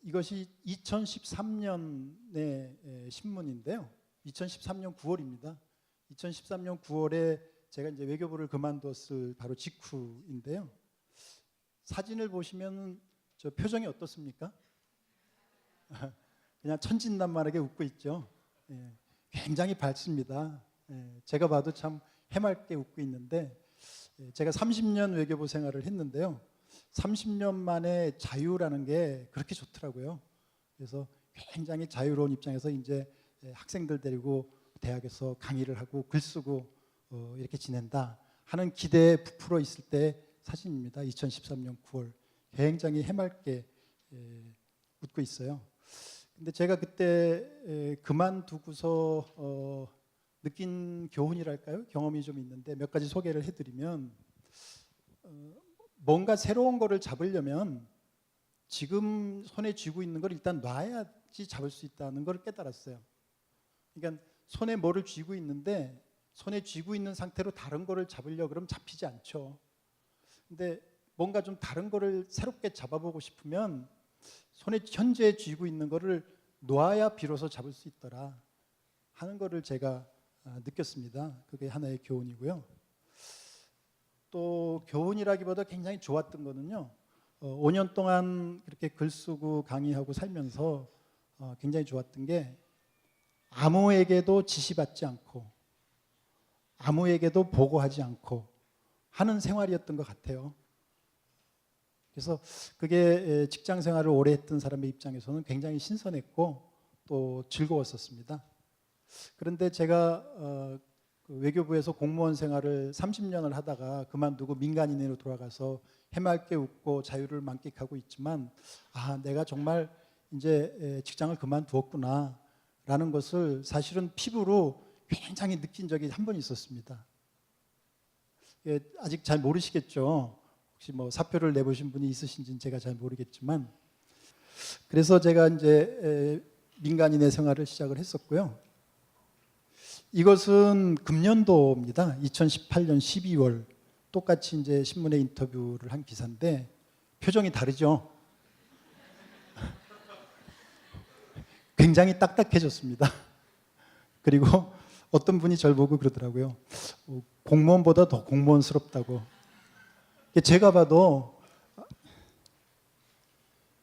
이것이 2013년의 신문인데요. 2013년 9월입니다. 2013년 9월에 제가 이제 외교부를 그만뒀을 바로 직후인데요. 사진을 보시면 저 표정이 어떻습니까? 그냥 천진난만하게 웃고 있죠. 굉장히 밝습니다. 제가 봐도 참 해맑게 웃고 있는데, 제가 30년 외교부 생활을 했는데요. 30년 만에 자유라는 게 그렇게 좋더라고요. 그래서 굉장히 자유로운 입장에서 이제 학생들 데리고 대학에서 강의를 하고 글 쓰고 이렇게 지낸다 하는 기대에 부풀어 있을 때 사진입니다. 2013년 9월. 굉장히 해맑게 웃고 있어요. 근데 제가 그때 그만두고서 느낀 교훈이랄까요? 경험이 좀 있는데 몇 가지 소개를 해드리면, 뭔가 새로운 거를 잡으려면 지금 손에 쥐고 있는 걸 일단 놔야지 잡을 수 있다는 걸 깨달았어요. 그러니까 손에 뭐를 쥐고 있는데 손에 쥐고 있는 상태로 다른 거를 잡으려고 그러면 잡히지 않죠. 근데 뭔가 좀 다른 거를 새롭게 잡아보고 싶으면 손에 현재 쥐고 있는 거를 놓아야 비로소 잡을 수 있더라 하는 거를 제가 느꼈습니다. 그게 하나의 교훈이고요. 또 교훈이라기보다 굉장히 좋았던 거는요, 5년 동안 그렇게 글 쓰고 강의하고 살면서 굉장히 좋았던 게, 아무에게도 지시받지 않고 아무에게도 보고하지 않고 하는 생활이었던 것 같아요. 그래서 그게 직장 생활을 오래 했던 사람의 입장에서는 굉장히 신선했고 또 즐거웠었습니다. 그런데 제가 외교부에서 공무원 생활을 30년을 하다가 그만두고 민간인으로 돌아가서 해맑게 웃고 자유를 만끽하고 있지만, 내가 정말 이제 직장을 그만두었구나 라는 것을 사실은 피부로 굉장히 느낀 적이 한 번 있었습니다. 아직 잘 모르시겠죠. 혹시 뭐 사표를 내보신 분이 있으신지는 제가 잘 모르겠지만, 그래서 제가 이제 민간인의 생활을 시작을 했었고요. 이것은 금년도입니다. 2018년 12월 똑같이 이제 신문에 인터뷰를 한 기사인데 표정이 다르죠. 굉장히 딱딱해졌습니다. 그리고 어떤 분이 저를 보고 그러더라고요. 공무원보다 더 공무원스럽다고. 제가 봐도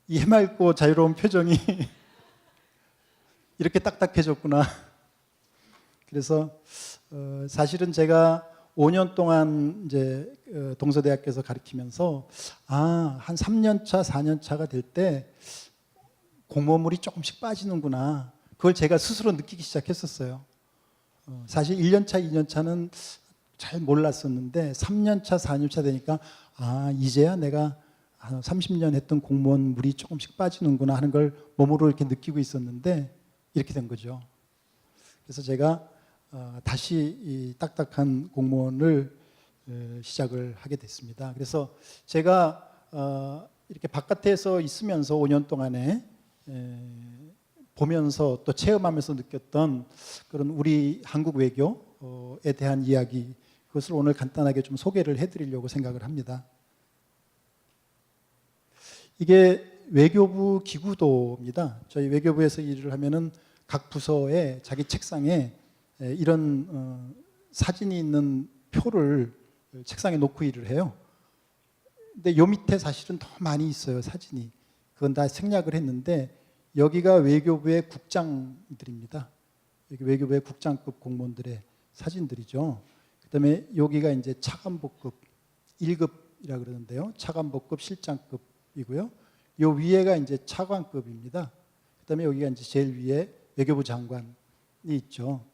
이 해맑고 자유로운 표정이 이렇게 딱딱해졌구나. 그래서 사실은 제가 5년 동안 이제 동서대학교에서 가르치면서 한 3년 차, 4년 차가 될 때 공무원물이 조금씩 빠지는구나. 그걸 제가 스스로 느끼기 시작했었어요. 사실 1년 차, 2년 차는 잘 몰랐었는데 3년 차, 4년 차 되니까 이제야 내가 한 30년 했던 공무원물이 조금씩 빠지는구나 하는 걸 몸으로 이렇게 느끼고 있었는데 이렇게 된 거죠. 그래서 제가 다시 이 딱딱한 공무원을 시작을 하게 됐습니다. 그래서 제가 이렇게 바깥에서 있으면서 5년 동안에 보면서 또 체험하면서 느꼈던 그런 우리 한국 외교에 대한 이야기, 그것을 오늘 간단하게 좀 소개를 해드리려고 생각을 합니다. 이게 외교부 기구도입니다. 저희 외교부에서 일을 하면은 각 부서에 자기 책상에 이런 사진이 있는 표를 책상에 놓고 일을 해요. 근데 요 밑에 사실은 더 많이 있어요, 사진이. 그건 다 생략을 했는데 여기가 외교부의 국장들입니다. 여기 외교부의 국장급 공무원들의 사진들이죠. 그다음에 여기가 이제 차관복급 1급이라 그러는데요. 차관복급 실장급이고요. 요 위에가 이제 차관급입니다. 그다음에 여기가 이제 제일 위에 외교부 장관이 있죠.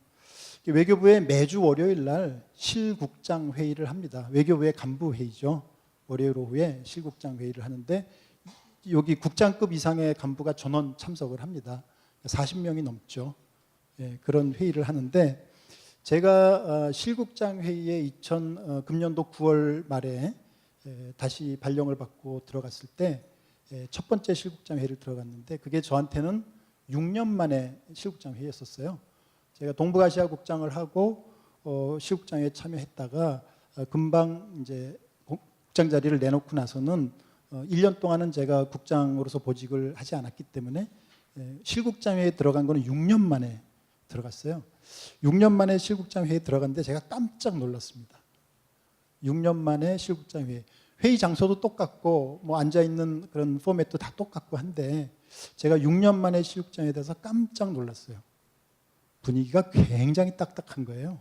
외교부에 매주 월요일 날 실국장 회의를 합니다. 외교부의 간부 회의죠. 월요일 오후에 실국장 회의를 하는데 여기 국장급 이상의 간부가 전원 참석을 합니다. 40명이 넘죠. 그런 회의를 하는데 제가 실국장 회의에 금년도 9월 말에 다시 발령을 받고 들어갔을 때 첫 번째 실국장 회의를 들어갔는데 그게 저한테는 6년 만에 실국장 회의였었어요. 제가 동북아시아 국장을 하고 실국장에 참여했다가 금방 이제 국장 자리를 내놓고 나서는 1년 동안은 제가 국장으로서 보직을 하지 않았기 때문에 실국장회에 들어간 거는 6년 만에 들어갔어요. 6년 만에 실국장회에 들어갔는데 제가 깜짝 놀랐습니다. 6년 만에 실국장회. 회의 장소도 똑같고 뭐 앉아있는 그런 포맷도 다 똑같고 한데 제가 6년 만에 실국장회에 대해서 깜짝 놀랐어요. 분위기가 굉장히 딱딱한 거예요.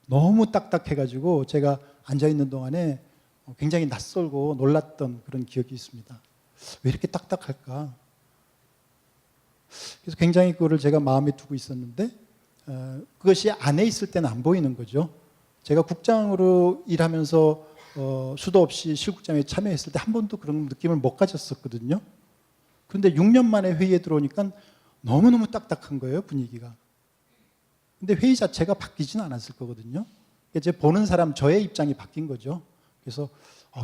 너무 딱딱해가지고 제가 앉아있는 동안에 굉장히 낯설고 놀랐던 그런 기억이 있습니다. 왜 이렇게 딱딱할까? 그래서 굉장히 그거를 제가 마음에 두고 있었는데 그것이 안에 있을 때는 안 보이는 거죠. 제가 국장으로 일하면서 수도 없이 실국장에 참여했을 때 한 번도 그런 느낌을 못 가졌었거든요. 그런데 6년 만에 회의에 들어오니까 너무너무 딱딱한 거예요, 분위기가. 근데 회의 자체가 바뀌지는 않았을 거거든요. 이제 보는 사람, 저의 입장이 바뀐 거죠. 그래서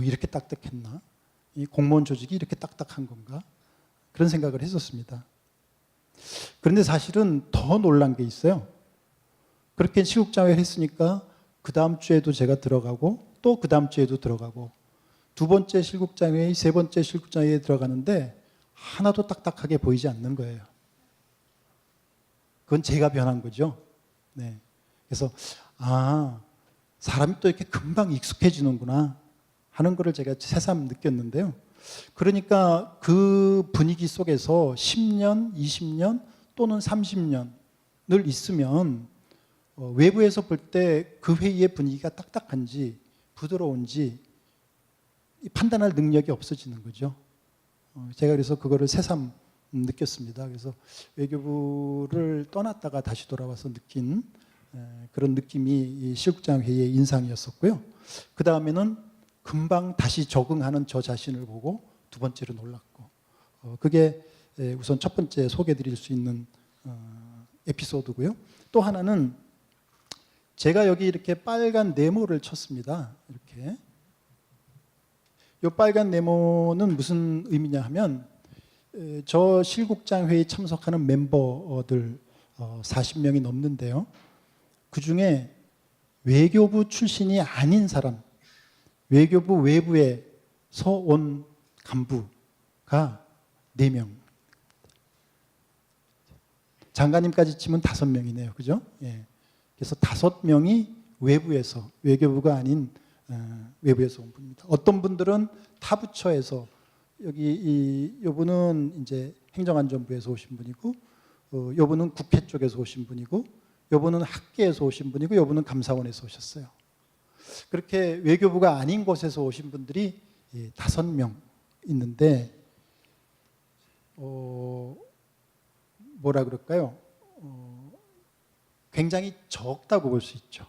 이렇게 딱딱했나? 이 공무원 조직이 이렇게 딱딱한 건가? 그런 생각을 했었습니다. 그런데 사실은 더 놀란 게 있어요. 그렇게 실국장회를 했으니까 그 다음 주에도 제가 들어가고 또 그 다음 주에도 들어가고 두 번째 실국장회의 세 번째 실국장회에 들어가는데 하나도 딱딱하게 보이지 않는 거예요. 그건 제가 변한 거죠. 네. 그래서 사람이 또 이렇게 금방 익숙해지는구나 하는 거를 제가 새삼 느꼈는데요. 그러니까 그 분위기 속에서 10년, 20년 또는 30년을 있으면 외부에서 볼 때 그 회의의 분위기가 딱딱한지 부드러운지 판단할 능력이 없어지는 거죠. 제가 그래서 그거를 새삼 느꼈습니다. 그래서 외교부를 떠났다가 다시 돌아와서 느낀 그런 느낌이 이 실국장 회의의 인상이었었고요. 그 다음에는 금방 다시 적응하는 저 자신을 보고 두 번째로 놀랐고 그게 우선 첫 번째 소개드릴 수 있는 에피소드고요. 또 하나는 제가 여기 이렇게 빨간 네모를 쳤습니다. 이렇게. 이 빨간 네모는 무슨 의미냐 하면 저 실국장 회의에 참석하는 member들 40명이 넘는데요. 그 중에 외교부 출신이 아닌 사람, 외교부 외부에서 온 간부가 4명. 장관님까지 치면 5명이네요. 그죠? 예. 그래서 5명이 외부에서, 외교부가 아닌 외부에서 온 분입니다. 어떤 분들은 타 부처에서 이 분은 이제 행정안전부에서 오신 분이고, 요 분은 국회 쪽에서 오신 분이고, 요 분은 학계에서 오신 분이고, 요 분은 감사원에서 오셨어요. 그렇게 외교부가 아닌 곳에서 오신 분들이 5명 있는데, 뭐라 그럴까요? 굉장히 적다고 볼 수 있죠.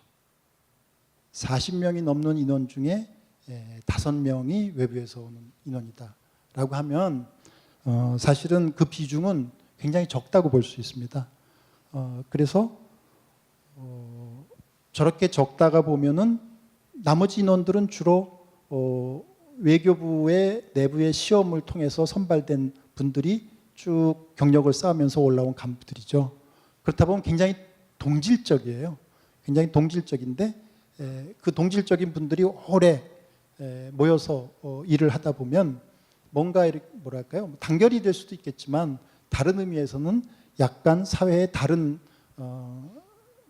40명이 넘는 인원 중에 5명이 외부에서 오는 인원이다라고 하면 사실은 그 비중은 굉장히 적다고 볼 수 있습니다. 그래서 저렇게 적다가 보면은 나머지 인원들은 주로 외교부의 내부의 시험을 통해서 선발된 분들이 쭉 경력을 쌓으면서 올라온 간부들이죠. 그렇다 보면 굉장히 동질적이에요. 굉장히 동질적인데 그 동질적인 분들이 오래 모여서 일을 하다 보면 뭔가 이렇게 뭐랄까요? 단결이 될 수도 있겠지만 다른 의미에서는 약간 사회의 다른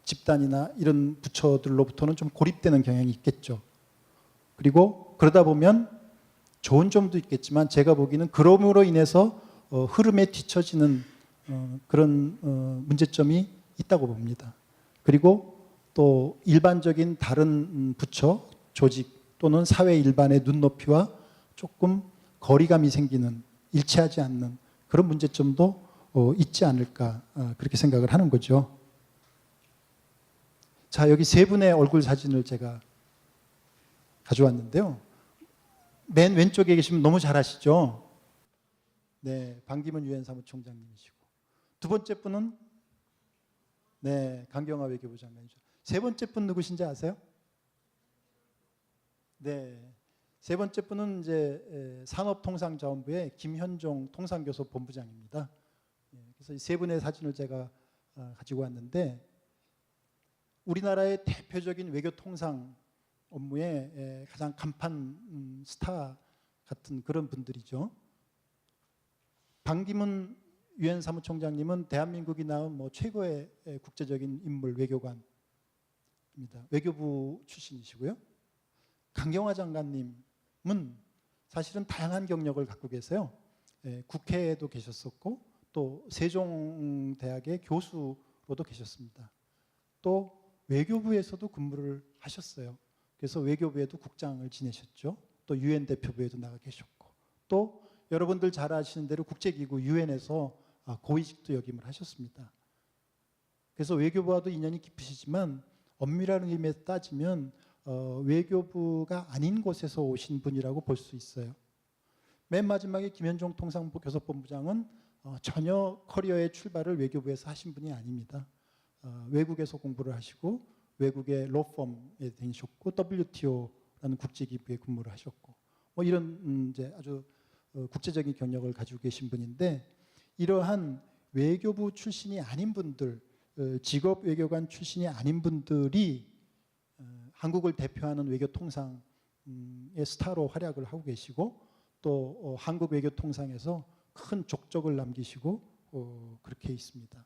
집단이나 이런 부처들로부터는 좀 고립되는 경향이 있겠죠. 그리고 그러다 보면 좋은 점도 있겠지만 제가 보기에는 그럼으로 인해서 흐름에 뒤처지는 그런 문제점이 있다고 봅니다. 그리고 또 일반적인 다른 부처, 조직 또는 사회 일반의 눈높이와 조금 거리감이 생기는, 일치하지 않는 그런 문제점도 있지 않을까 그렇게 생각을 하는 거죠. 자, 여기 세 분의 얼굴 사진을 제가 가져왔는데요. 맨 왼쪽에 계시면 너무 잘 아시죠? 네, 반기문 유엔 사무총장님이시고 두 번째 분은 강경화 외교부 장관이죠. 세 번째 분 누구신지 아세요? 네, 세 번째 분은 이제 산업통상자원부의 김현종 통상교섭 본부장입니다. 그래서 이 세 분의 사진을 제가 가지고 왔는데 우리나라의 대표적인 외교 통상 업무의 가장 간판 스타 같은 그런 분들이죠. 반기문 유엔 사무총장님은 대한민국이 낳은 뭐 최고의 국제적인 인물 외교관입니다. 외교부 출신이시고요. 강경화 장관님은 사실은 다양한 경력을 갖고 계세요. 국회에도 계셨었고 또 세종대학의 교수로도 계셨습니다. 또 외교부에서도 근무를 하셨어요. 그래서 외교부에도 국장을 지내셨죠. 또 유엔 대표부에도 나가 계셨고 또 여러분들 잘 아시는 대로 국제기구 유엔에서 고위직도 역임을 하셨습니다. 그래서 외교부와도 인연이 깊으시지만 엄밀한 의미에서 따지면 외교부가 아닌 곳에서 오신 분이라고 볼 수 있어요. 맨 마지막에 김현종 통상부 교섭본부장은 전혀 커리어의 출발을 외교부에서 하신 분이 아닙니다. 외국에서 공부를 하시고 외국의 로펌에 다니셨고 WTO라는 국제기구에 근무를 하셨고 뭐 이런 이제 아주 국제적인 경력을 가지고 계신 분인데 이러한 외교부 출신이 아닌 분들, 직업 외교관 출신이 아닌 분들이 한국을 대표하는 외교통상의 스타로 활약을 하고 계시고 또 한국 외교통상에서 큰 족적을 남기시고 그렇게 있습니다.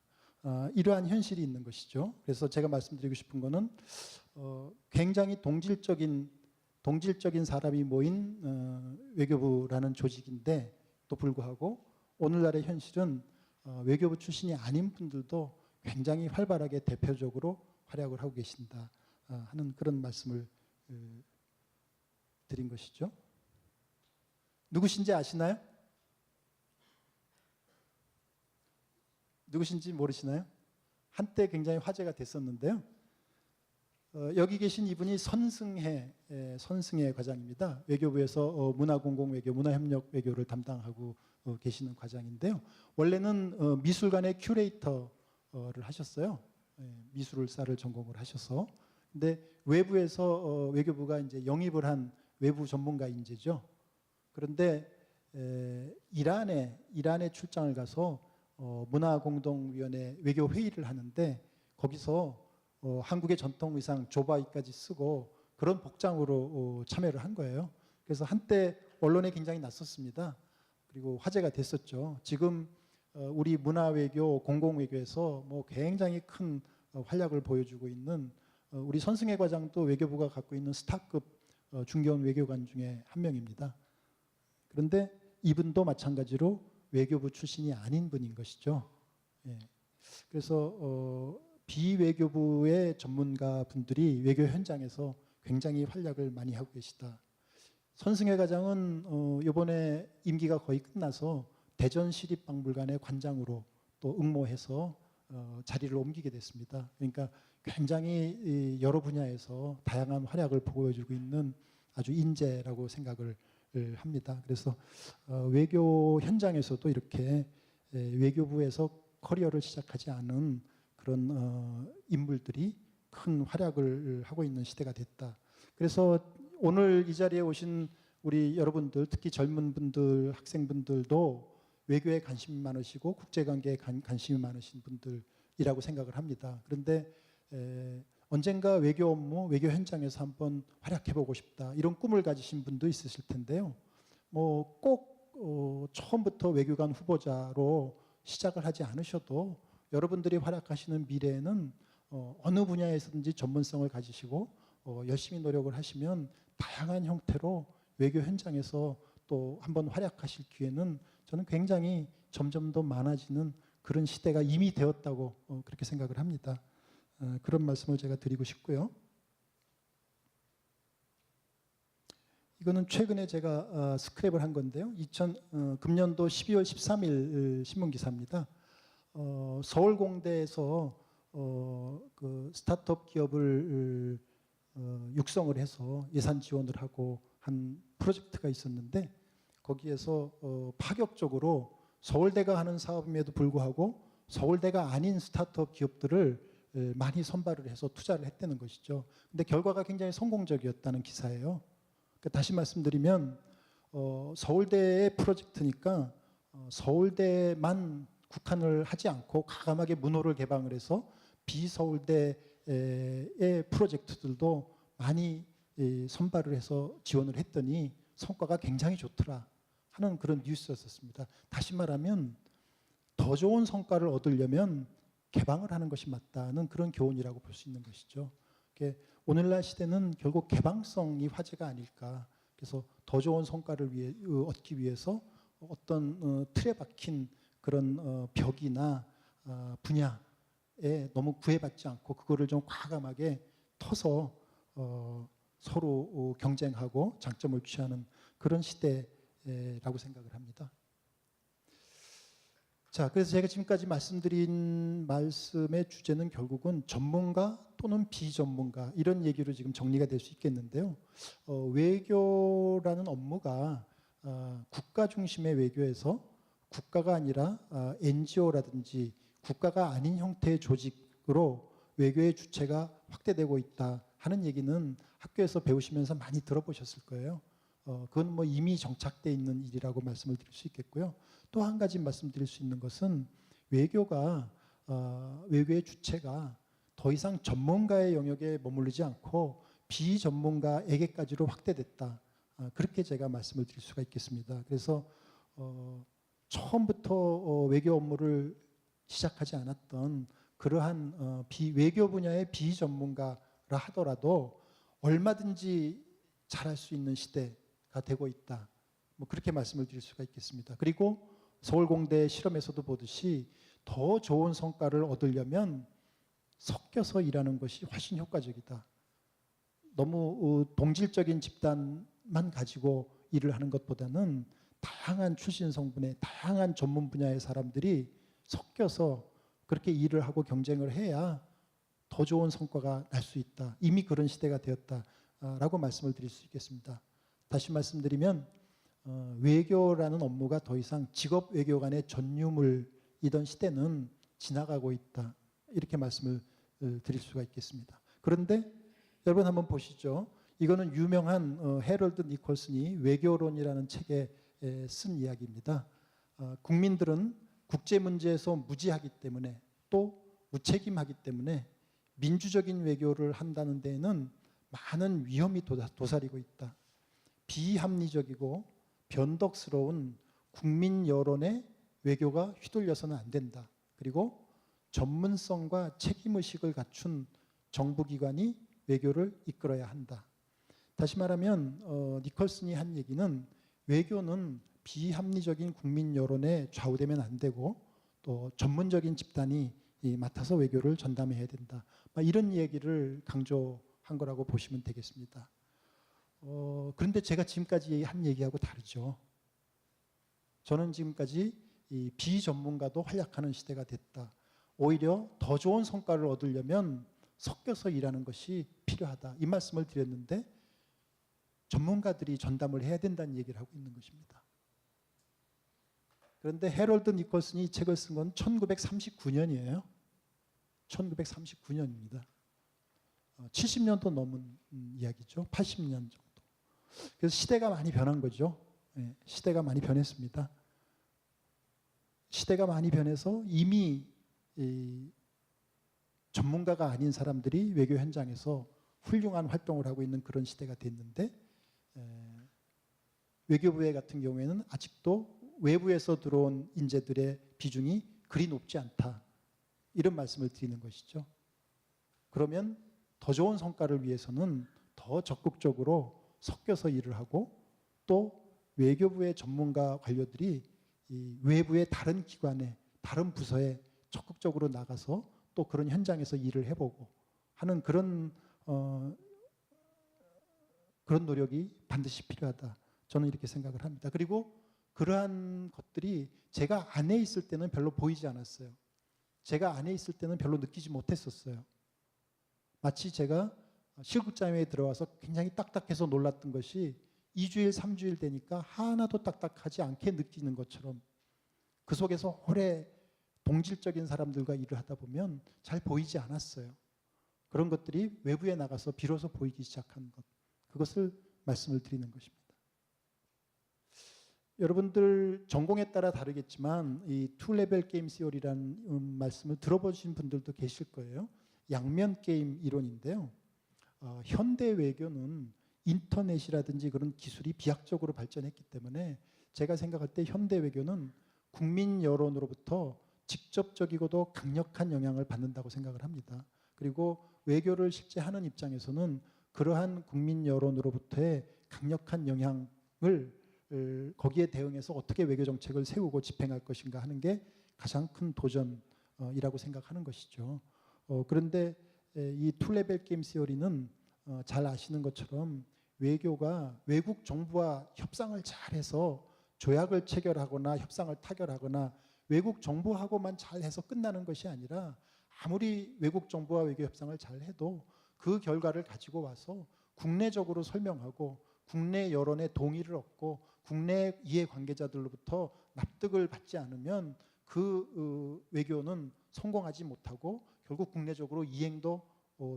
이러한 현실이 있는 것이죠. 그래서 제가 말씀드리고 싶은 거는 굉장히 동질적인 사람이 모인 외교부라는 조직인데 또 불구하고 오늘날의 현실은 외교부 출신이 아닌 분들도 굉장히 활발하게 대표적으로 활약을 하고 계신다 하는 그런 말씀을 드린 것이죠. 누구신지 아시나요? 누구신지 모르시나요? 한때 굉장히 화제가 됐었는데요. 여기 계신 이분이 선승혜 과장입니다. 외교부에서 문화공공외교, 문화협력 외교를 담당하고 계시는 과장인데요. 원래는 미술관의 큐레이터를 하셨어요. 미술사를 전공을 하셔서. 근데 외부에서 외교부가 이제 영입을 한 외부 전문가 인재죠. 그런데 이란에 출장을 가서 문화공동위원회 외교 회의를 하는데 거기서 한국의 전통 의상 조바이까지 쓰고 그런 복장으로 참여를 한 거예요. 그래서 한때 언론에 굉장히 났었습니다. 그리고 화제가 됐었죠. 지금 우리 문화외교, 공공외교에서 뭐 굉장히 큰 활약을 보여주고 있는 우리 선승혜 과장도 외교부가 갖고 있는 스타급 중견 외교관 중에 한 명입니다. 그런데 이분도 마찬가지로 외교부 출신이 아닌 분인 것이죠. 예. 그래서 비외교부의 전문가 분들이 외교 현장에서 굉장히 활약을 많이 하고 계시다. 선승혜 과장은 이번에 임기가 거의 끝나서 대전시립박물관의 관장으로 또 응모해서 자리를 옮기게 됐습니다. 그러니까 굉장히 여러 분야에서 다양한 활약을 보여주고 있는 아주 인재라고 생각을 합니다. 그래서 외교 현장에서도 이렇게 외교부에서 커리어를 시작하지 않은 그런 인물들이 큰 활약을 하고 있는 시대가 됐다. 그래서 오늘 이 자리에 오신 우리 여러분들, 특히 젊은 분들, 학생분들도 외교에 관심이 많으시고 국제관계에 관심이 많으신 분들이라고 생각을 합니다. 그런데 언젠가 외교 업무, 외교 현장에서 한번 활약해보고 싶다 이런 꿈을 가지신 분도 있으실 텐데요. 뭐 꼭 처음부터 외교관 후보자로 시작을 하지 않으셔도 여러분들이 활약하시는 미래에는 어느 분야에서든지 전문성을 가지시고 열심히 노력을 하시면 다양한 형태로 외교 현장에서 또 한번 활약하실 기회는 저는 굉장히 점점 더 많아지는 그런 시대가 이미 되었다고 그렇게 생각을 합니다. 그런 말씀을 제가 드리고 싶고요. 이거는 최근에 제가 스크랩을 한 건데요. 금년도 12월 13일 신문기사입니다. 서울공대에서 그 스타트업 기업을 육성을 해서 예산 지원을 하고 한 프로젝트가 있었는데 거기에서 파격적으로 서울대가 하는 사업임에도 불구하고 서울대가 아닌 스타트업 기업들을 많이 선발을 해서 투자를 했다는 것이죠. 근데 결과가 굉장히 성공적이었다는 기사예요. 그러니까 다시 말씀드리면 서울대의 프로젝트니까 서울대만 국한을 하지 않고 과감하게 문호를 개방을 해서 비서울대의 프로젝트들도 많이 선발을 해서 지원을 했더니 성과가 굉장히 좋더라 하는 그런 뉴스였었습니다. 다시 말하면 더 좋은 성과를 얻으려면 개방을 하는 것이 맞다는 그런 교훈이라고 볼 수 있는 것이죠. 오늘날 시대는 결국 개방성이 화제가 아닐까. 그래서 더 좋은 성과를 얻기 위해서 어떤 틀에 박힌 그런 벽이나 분야에 너무 구애받지 않고 그거를 좀 과감하게 터서 서로 경쟁하고 장점을 취하는 그런 시대라고 생각을 합니다. 자, 그래서 제가 지금까지 말씀드린 말씀의 주제는 결국은 전문가 또는 비전문가 이런 얘기로 지금 정리가 될 수 있겠는데요. 외교라는 업무가 국가 중심의 외교에서 국가가 아니라 NGO라든지 국가가 아닌 형태의 조직으로 외교의 주체가 확대되고 있다 하는 얘기는 학교에서 배우시면서 많이 들어보셨을 거예요. 그건 뭐 이미 정착되어 있는 일이라고 말씀을 드릴 수 있겠고요. 또 한 가지 말씀드릴 수 있는 것은 외교의 주체가 더 이상 전문가의 영역에 머무르지 않고 비전문가에게까지로 확대됐다. 그렇게 제가 말씀을 드릴 수가 있겠습니다. 그래서 처음부터 외교 업무를 시작하지 않았던 그러한 외교 분야의 비전문가라 하더라도 얼마든지 잘할 수 있는 시대가 되고 있다. 뭐 그렇게 말씀을 드릴 수가 있겠습니다. 그리고 서울공대 실험에서도 보듯이 더 좋은 성과를 얻으려면 섞여서 일하는 것이 훨씬 효과적이다. 너무 동질적인 집단만 가지고 일을 하는 것보다는 다양한 출신 성분의 다양한 전문 분야의 사람들이 섞여서 그렇게 일을 하고 경쟁을 해야 더 좋은 성과가 날 수 있다. 이미 그런 시대가 되었다라고 말씀을 드릴 수 있겠습니다. 다시 말씀드리면 외교라는 업무가 더 이상 직업 외교관의 전유물이던 시대는 지나가고 있다. 이렇게 말씀을 드릴 수가 있겠습니다. 그런데 여러분 한번 보시죠. 이거는 유명한 해럴드 니콜슨이 외교론이라는 책에 쓴 이야기입니다. 국민들은 국제 문제에서 무지하기 때문에 또 무책임하기 때문에 민주적인 외교를 한다는 데에는 많은 위험이 도사리고 있다. 비합리적이고 변덕스러운 국민 여론의 외교가 휘둘려서는 안 된다. 그리고 전문성과 책임의식을 갖춘 정부기관이 외교를 이끌어야 한다. 다시 말하면 니콜슨이 한 얘기는 외교는 비합리적인 국민 여론에 좌우되면 안 되고 또 전문적인 집단이 맡아서 외교를 전담해야 된다. 이런 얘기를 강조한 거라고 보시면 되겠습니다. 그런데 제가 지금까지 한 얘기하고 다르죠. 저는 지금까지 이 비전문가도 활약하는 시대가 됐다. 오히려 더 좋은 성과를 얻으려면 섞여서 일하는 것이 필요하다. 이 말씀을 드렸는데 전문가들이 전담을 해야 된다는 얘기를 하고 있는 것입니다. 그런데 해럴드 니콜슨이 이 책을 쓴 건 1939년이에요. 1939년입니다. 70년도 넘은 이야기죠. 80년 정도. 그래서 시대가 많이 변한 거죠. 네, 시대가 많이 변했습니다. 시대가 많이 변해서 이미 전문가가 아닌 사람들이 외교 현장에서 훌륭한 활동을 하고 있는 그런 시대가 됐는데 외교부에 같은 경우에는 아직도 외부에서 들어온 인재들의 비중이 그리 높지 않다. 이런 말씀을 드리는 것이죠. 그러면 더 좋은 성과를 위해서는 더 적극적으로 섞여서 일을 하고 또 외교부의 전문가 관료들이 이 외부의 다른 기관에 다른 부서에 적극적으로 나가서 또 그런 현장에서 일을 해보고 하는 그런 노력이 반드시 필요하다. 저는 이렇게 생각을 합니다. 그리고 그러한 것들이 제가 안에 있을 때는 별로 보이지 않았어요. 제가 안에 있을 때는 별로 느끼지 못했었어요. 마치 제가 실국장에 들어와서 굉장히 딱딱해서 놀랐던 것이 2주일, 3주일 되니까 하나도 딱딱하지 않게 느끼는 것처럼 그 속에서 오래 동질적인 사람들과 일을 하다 보면 잘 보이지 않았어요. 그런 것들이 외부에 나가서 비로소 보이기 시작한 것. 그것을 말씀을 드리는 것입니다. 여러분들 전공에 따라 다르겠지만 이 투레벨 게임 시어리라는 말씀을 들어보신 분들도 계실 거예요. 양면 게임 이론인데요. 현대 외교는 인터넷이라든지 그런 기술이 비약적으로 발전했기 때문에 제가 생각할 때 현대 외교는 국민 여론으로부터 직접적이고도 강력한 영향을 받는다고 생각을 합니다. 그리고 외교를 실제 하는 입장에서는 그러한 국민 여론으로부터의 강력한 영향을 거기에 대응해서 어떻게 외교 정책을 세우고 집행할 것인가 하는 게 가장 큰 도전이라고 생각하는 것이죠. 그런데 이 투레벨 게임 시어리는 잘 아시는 것처럼 외교가 외국 정부와 협상을 잘해서 조약을 체결하거나 협상을 타결하거나 외국 정부하고만 잘해서 끝나는 것이 아니라 아무리 외국 정부와 외교 협상을 잘해도 그 결과를 가지고 와서 국내적으로 설명하고 국내 여론의 동의를 얻고 국내 이해관계자들로부터 납득을 받지 않으면 그 외교는 성공하지 못하고 결국 국내적으로 이행도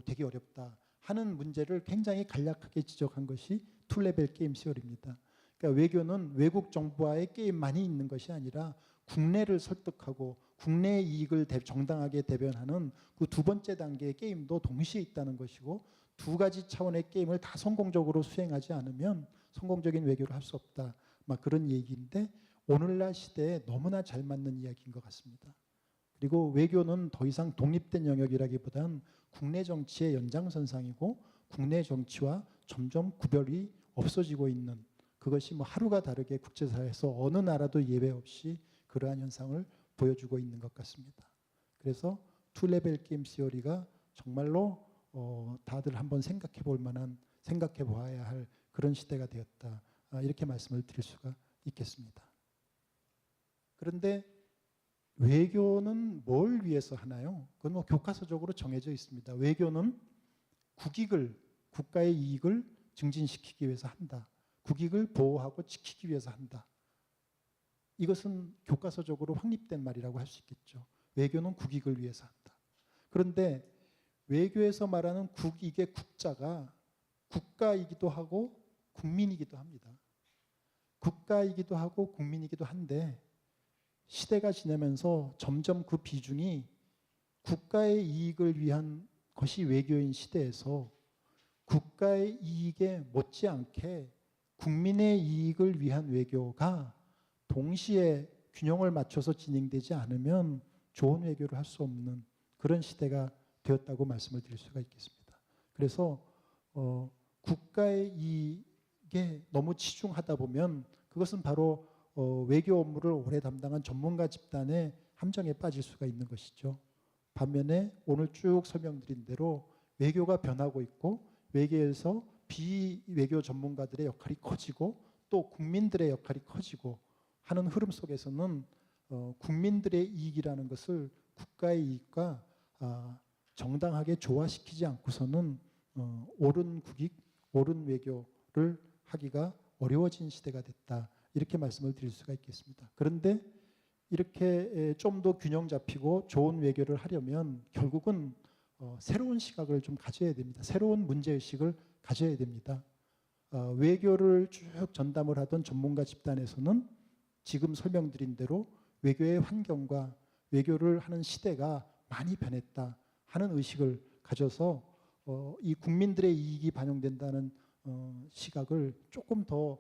되기 어렵다 하는 문제를 굉장히 간략하게 지적한 것이 투레벨 게임 시어리입니다. 그러니까 외교는 외국 정부와의 게임만이 있는 것이 아니라 국내를 설득하고 국내의 이익을 정당하게 대변하는 그 두 번째 단계의 게임도 동시에 있다는 것이고 두 가지 차원의 게임을 다 성공적으로 수행하지 않으면 성공적인 외교를 할 수 없다. 막 그런 얘기인데 오늘날 시대에 너무나 잘 맞는 이야기인 것 같습니다. 그리고 외교는 더 이상 독립된 영역이라기보다는 국내 정치의 연장선상이고 국내 정치와 점점 구별이 없어지고 있는 그것이 뭐 하루가 다르게 국제사회에서 어느 나라도 예외 없이 그러한 현상을 보여주고 있는 것 같습니다. 그래서 투레벨 게임 시어리가 정말로 다들 한번 생각해 볼 만한 생각해 보아야 할 그런 시대가 되었다. 이렇게 말씀을 드릴 수가 있겠습니다. 그런데 외교는 뭘 위해서 하나요? 그건 뭐 교과서적으로 정해져 있습니다. 외교는 국익을, 국가의 이익을 증진시키기 위해서 한다. 국익을 보호하고 지키기 위해서 한다. 이것은 교과서적으로 확립된 말이라고 할 수 있겠죠. 외교는 국익을 위해서 한다. 그런데 외교에서 말하는 국익의 국자가 국가이기도 하고 국민이기도 합니다. 국가이기도 하고 국민이기도 한데 시대가 지나면서 점점 그 비중이 국가의 이익을 위한 것이 외교인 시대에서 국가의 이익에 못지않게 국민의 이익을 위한 외교가 동시에 균형을 맞춰서 진행되지 않으면 좋은 외교를 할 수 없는 그런 시대가 되었다고 말씀을 드릴 수가 있겠습니다. 그래서 국가의 이익에 너무 치중하다 보면 그것은 바로 외교 업무를 오래 담당한 전문가 집단의 함정에 빠질 수가 있는 것이죠. 반면에 오늘 쭉 설명드린 대로 외교가 변하고 있고 외교에서 비외교 전문가들의 역할이 커지고 또 국민들의 역할이 커지고 하는 흐름 속에서는 국민들의 이익이라는 것을 국가의 이익과 정당하게 조화시키지 않고서는 옳은 국익, 옳은 외교를 하기가 어려워진 시대가 됐다. 이렇게 말씀을 드릴 수가 있겠습니다. 그런데 이렇게 좀 더 균형 잡히고 좋은 외교를 하려면 결국은 새로운 시각을 좀 가져야 됩니다. 새로운 문제의식을 가져야 됩니다. 외교를 쭉 전담을 하던 전문가 집단에서는 지금 설명드린 대로 외교의 환경과 외교를 하는 시대가 많이 변했다 하는 의식을 가져서 이 국민들의 이익이 반영된다는 시각을 조금 더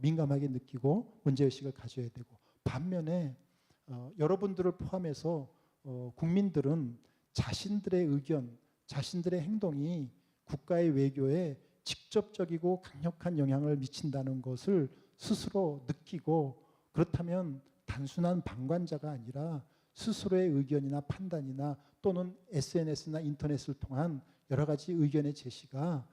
민감하게 느끼고 문제의식을 가져야 되고 반면에 여러분들을 포함해서 국민들은 자신들의 의견, 자신들의 행동이 국가의 외교에 직접적이고 강력한 영향을 미친다는 것을 스스로 느끼고 그렇다면 단순한 방관자가 아니라 스스로의 의견이나 판단이나 또는 SNS나 인터넷을 통한 여러 가지 의견의 제시가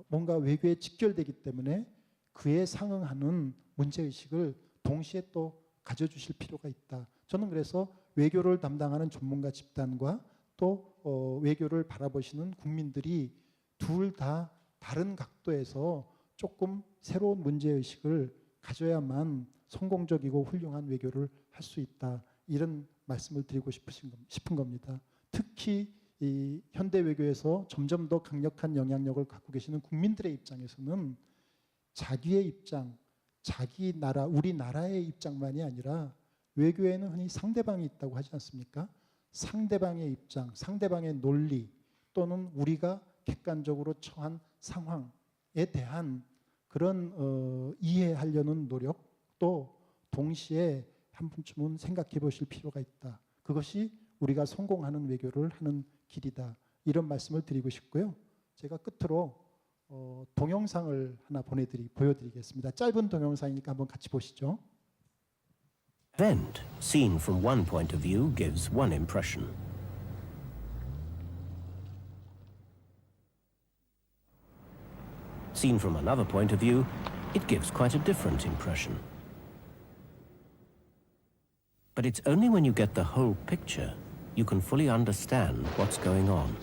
뭔가 외교에 직결되기 때문에 그에 상응하는 문제의식을 동시에 또 가져주실 필요가 있다. 저는 그래서 외교를 담당하는 전문가 집단과 또 외교를 바라보시는 국민들이 둘 다 다른 각도에서 조금 새로운 문제의식을 가져야만 성공적이고 훌륭한 외교를 할 수 있다. 이런 말씀을 드리고 싶은 겁니다. 특히 이 현대 외교에서 점점 더 강력한 영향력을 갖고 계시는 국민들의 입장에서는 자기의 입장, 자기 나라, 우리나라의 입장만이 아니라 외교에는 흔히 상대방이 있다고 하지 않습니까? 상대방의 입장, 상대방의 논리 또는 우리가 객관적으로 처한 상황 대한 그런 이해하려는 노력도 동시에 한 번쯤은 생각해 보실 필요가 있다. 그것이 우리가 성공하는 외교를 하는 길이다. 이런 말씀을 드리고 싶고요. 제가 끝으로 동영상을 하나 보여드리겠습니다. 짧은 동영상이니까 한번 같이 보시죠. Event seen from one point of view gives one impression. Seen from another point of view, it gives quite a different impression. But it's only when you get the whole picture you can fully understand what's going on.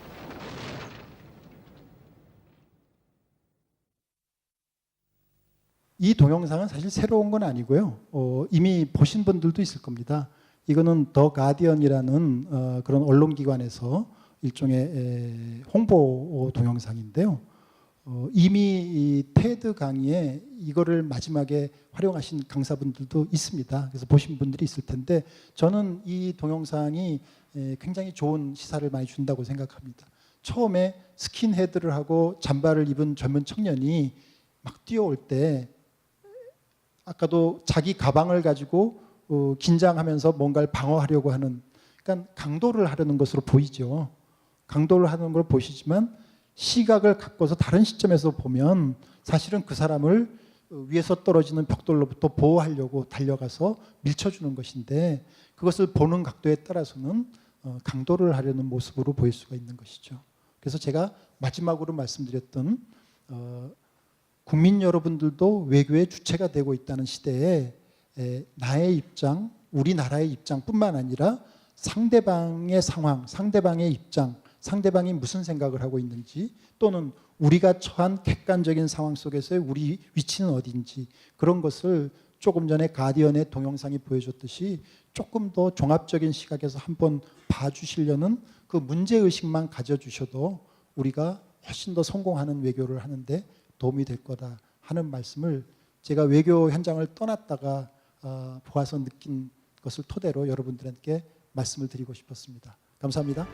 이 동영상은 사실 새로운 건 아니고요. 이미 보신 분들도 있을 겁니다. 이거는 더 가디언이라는 그런 언론기관에서 일종의 홍보 동영상인데요. 이미 이 테드 강의에 이거를 마지막에 활용하신 강사분들도 있습니다. 그래서 보신 분들이 있을 텐데 저는 이 동영상이 굉장히 좋은 시사를 많이 준다고 생각합니다. 처음에 스킨헤드를 하고 잠바를 입은 젊은 청년이 막 뛰어올 때 아까도 자기 가방을 가지고 긴장하면서 뭔가를 방어하려고 하는, 그러니까 강도를 하려는 것으로 보이죠. 강도를 하는 걸 보시지만 시각을 갖고서 다른 시점에서 보면 사실은 그 사람을 위에서 떨어지는 벽돌로부터 보호하려고 달려가서 밀쳐주는 것인데 그것을 보는 각도에 따라서는 강도를 하려는 모습으로 보일 수가 있는 것이죠. 그래서 제가 마지막으로 말씀드렸던 국민 여러분들도 외교의 주체가 되고 있다는 시대에 나의 입장, 우리나라의 입장뿐만 아니라 상대방의 상황, 상대방의 입장, 상대방이 무슨 생각을 하고 있는지 또는 우리가 처한 객관적인 상황 속에서의 우리 위치는 어딘지 그런 것을 조금 전에 가디언의 동영상이 보여줬듯이 조금 더 종합적인 시각에서 한번 봐주시려는 그 문제의식만 가져주셔도 우리가 훨씬 더 성공하는 외교를 하는데 도움이 될 거다 하는 말씀을 제가 외교 현장을 떠났다가 보아서 느낀 것을 토대로 여러분들께 말씀을 드리고 싶었습니다. 감사합니다.